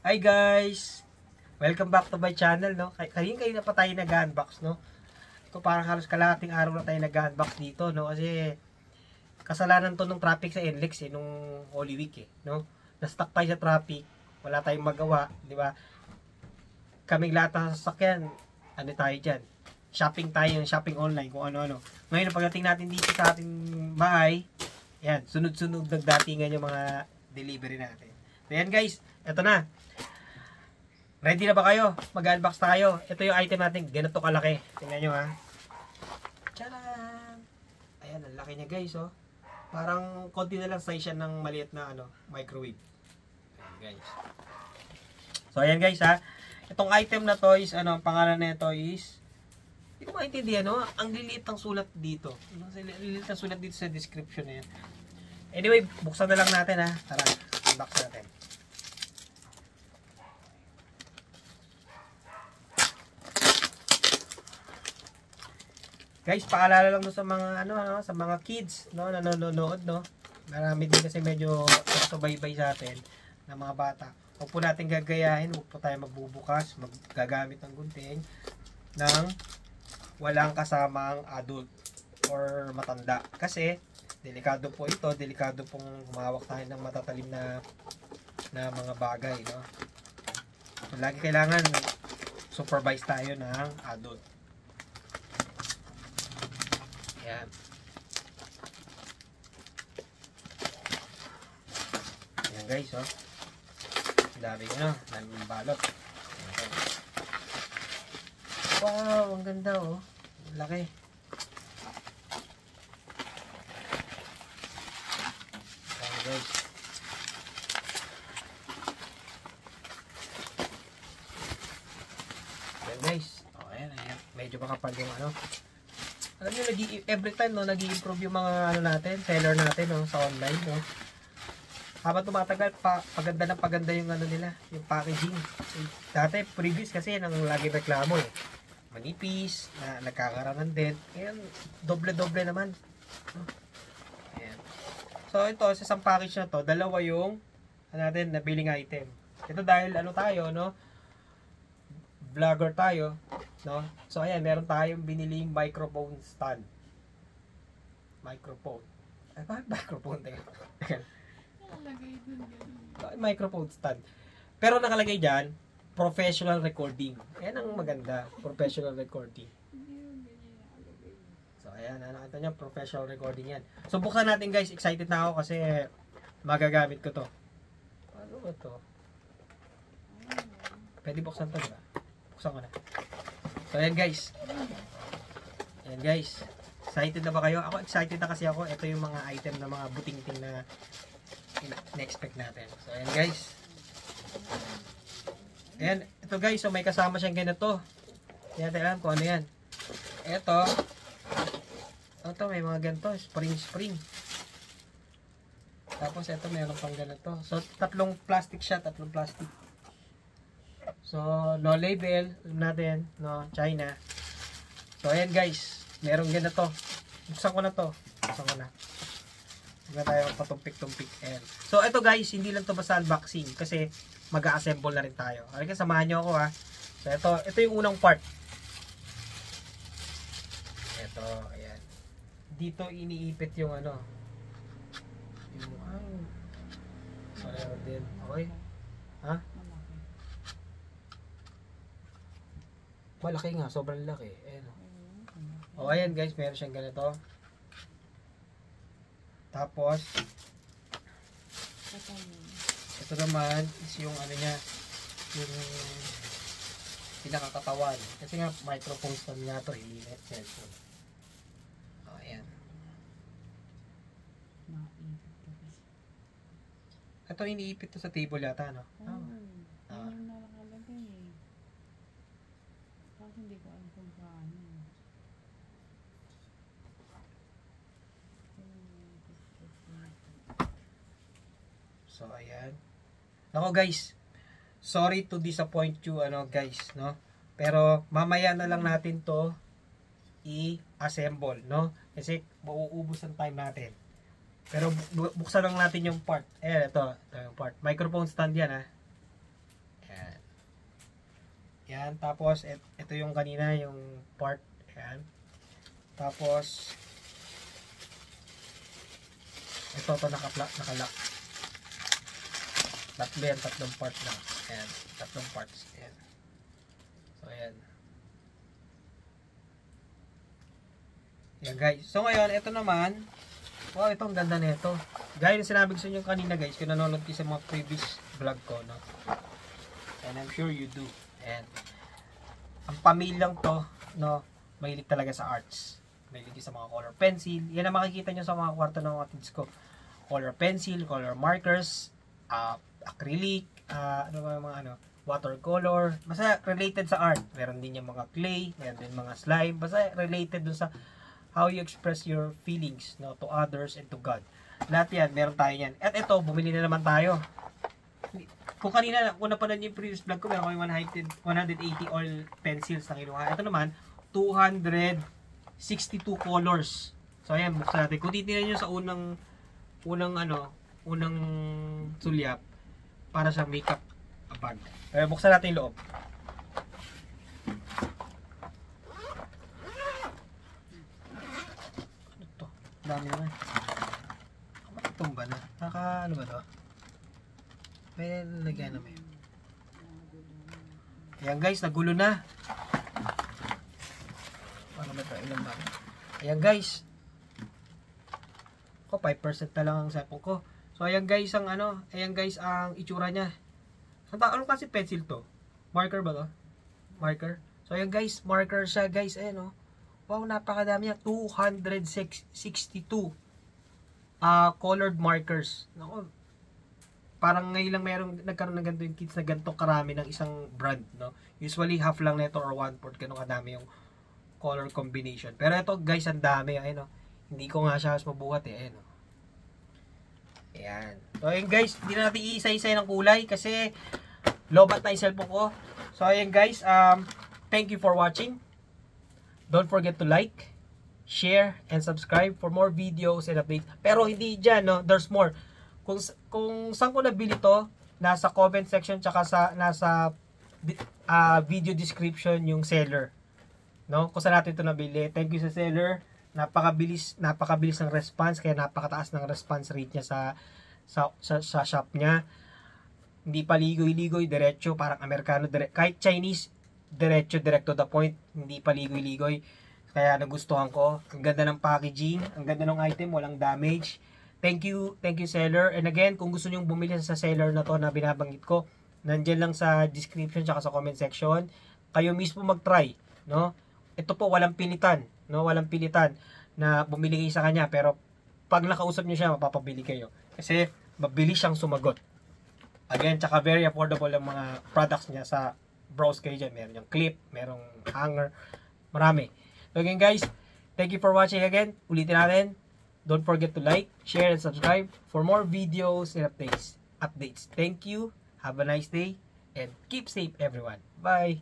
Hi guys! Welcome back to my channel, no? Kanina pa tayo nag-unbox, no? Ito parang halos kalahating araw na tayo nag-unbox dito, no? Kasi kasalanan to ng traffic sa NLEX, nung Holy Week, no? Na-stuck tayo sa traffic, wala tayong magawa, di ba? Kaming lahat ng sasakyan, ano tayo dyan? Shopping tayo, shopping online, kung ano-ano. Ngayon, pagdating natin dito sa ating bahay, yan, sunod-sunod nagdatingan yung mga delivery natin. So yan guys, eto na. Ready na ba kayo? Mag-unbox tayo. Ito yung item natin, ganito kalaki. Tingnan nyo ha. Tcharam! Ayan, ang laki niya guys, oh. Parang konti na lang size siya ng maliit na microwave. Ayan guys. So ayan guys ha. Itong item na to is, ang pangalan na ito is, hindi ko maintindihan, no? Ang liliit ng sulat dito. Ang liliit ng sulat dito sa description na yan. Anyway, buksan na lang natin ha. Tara, unbox natin. Guys, paalala lang sa mga sa mga kids, no, na nanonood, no. Marami din kasi medyo subaybay sa atin na mga bata. Huwag po natin gagayahin, huwag po tayo magbubukas, magagamit ng gunting ng walang kasamang adult or matanda. Kasi delikado po ito, delikado pong humawak tayo ng matatalim na mga bagay, no. So, lagi kailangan supervise tayo ng adult. Ayan. Ayan guys, oh. Daming daming balot. Ayan. Wow, ang ganda, oh. Laki. Ayan guys. Ayan guys. Oh, ayan, ayan. Medyo makapal yung alam nyo, every time, no, nag-i-improve yung mga natin, seller natin, no, sa online, no. Habang tumatagal, paganda ng paganda yung nila, yung packaging. Dati, previous kasi, nang lagi reklamo, manipis, na nagkakaroon din. Ngayon, doble-doble naman. Ayan. So, ito, sa isang package na to, dalawa yung, natin, nabiling item. Ito dahil, tayo, no, vlogger tayo, no? So ayan, meron tayong biniling microphone stand. Microphone. Ay, bakit microphone? Microphone stand. Pero nakalagay dyan, professional recording. Ayan ang maganda, professional recording. So ayan, nakita nyo, professional recording yan. So buksan natin guys, excited na ako kasi magagamit ko to. Ano ba to? Pwede buksan to, diba? Buksan ko na. So ayan guys. Ayan guys. Excited na ba kayo? Ako excited na kasi ako. Ito yung mga item na mga buting-ting na na-expect natin. So ayan guys. Ayan. Ito guys. So may kasama siyang ganito. Ayan natin alam kung ano yan. Ito. Ito may mga ganito. Spring. Tapos ito mayroon pang ganito. So tatlong plastic siya. Tatlong plastic. So, no label natin, no, China. So, ayan guys, merong ganito. Buksan ko na to. Buksan ko na. Huwag na tayo patumpik-tumpik. Ayan. So, ito guys, hindi lang to basta unboxing kasi mag-a-assemble na rin tayo. Halika, samahan nyo ako ha. So, ito yung unang part. Ito, ayan. Dito iniipit yung yung, pareho din. Okay? Ha? Malaki nga, sobrang laki. Ayan. O, ayan guys, meron siyang ganito. Tapos, ito naman is yung niya, yung pinakakatawan. Kasi nga, microphone stand nga to, cellphone. O, ayan. Ito, iniipit to sa table yata, no? Hindi ko alam kung paano. So, ayan. Ako guys, sorry to disappoint you, guys, no? Pero, mamaya na lang natin to i-assemble, no? Kasi, mauubos ang time natin. Pero, buksan lang natin yung part. Ayan, ito yung part. Microphone stand yan, ha? Yan, tapos ito yung kanina, yung part. Yan. Tapos ito nakalock. Tatlo yan, tatlong part lang. Ayan, tatlong parts. Ayan. So, ayan. Ayan, guys. So, ngayon, ito naman. Wow, ito, ang ganda nito. Gaya ng sinabi ko sa inyo kanina, guys, kung nanonood kayo sa mga previous vlog ko, no? And I'm sure you do. Ayan. Ang pamilyang to, no, mahilig talaga sa arts. Mahilig sa mga color pencil. Yan ang makikita nyo sa mga kwarto ng mga kids ko. Color pencil, color markers, acrylic, ano ba yung mga watercolor, basta related sa art. Meron din yung mga clay, meron din mga slime, basta related dun sa how you express your feelings, no, to others and to God. Lahat yan, meron tayo yan. At ito, bumili na naman tayo. Kung kanina, kung napanood yung previous vlog ko, meron kami 180 oil pencils na kinuha. Ito naman, 262 colors. So ayan, buksan natin. Kung titignan nyo sa unang sulyap, para sa makeup bag. Kaya buksan natin yung loob. Ano to? Dami naman. Tumba na. Ano ba to? May nalagyan naman. Ayan guys, nagulo na. Ano ba ito? Ilang ba? Ayan guys. Ako, 5% na lang ang cellphone ko. So, ayan guys ang ayan guys ang itsura niya. Ano kasi pencil to? Marker ba to? Marker. So, ayan guys, marker siya guys. Ayan, oh. Wow, napakadami niya. 262 colored markers. Naku, parang ngayon lang nagkaroon ng ganito yung kids na ganito karami ng isang brand, no? Usually, half lang nito or 1/4 ganun kadami yung color combination. Pero ito guys, ang dami. Ayan, oh. Hindi ko nga siya mabuhat eh. Ayan, oh. Ayan. So, ayan guys, hindi na natin iisa-isa ng kulay kasi lobat na yung cellphone ko. So, ayan guys, thank you for watching. Don't forget to like, share, and subscribe for more videos and updates. Pero hindi dyan, no? There's more. Kung saan ko nabili to, nasa comment section tsaka nasa video description yung seller. No? Kung saan natin ito nabili. Thank you sa seller. Napakabilis ng response, kaya napakataas ng response rate niya sa shop niya. Hindi pa ligoy-ligoy, diretso, parang Amerikano, kahit Chinese, diretso, direct to the point, hindi pa ligoy-ligoy. Kaya nagustuhan ko. Ang ganda ng packaging, ang ganda ng item, walang damage. Thank you seller. And again, kung gusto niyo bumili sa seller na to na binabanggit ko, nandiyan lang sa description tsaka sa comment section. Kayo mismo mag-try, no? Ito po walang pilitan, no? Walang pilitan na bumili kayo sa kanya, pero pag nakausap niyo siya, mapapabili kayo. Kasi mabilis siyang sumagot. Again, tsaka very affordable ang mga products niya. Sa browse kayo dyan. Meron yung clip, merong hanger, marami. So again guys, thank you for watching again. Ulitin natin. Don't forget to like, share, and subscribe for more videos and updates. Thank you. Have a nice day. And keep safe everyone. Bye.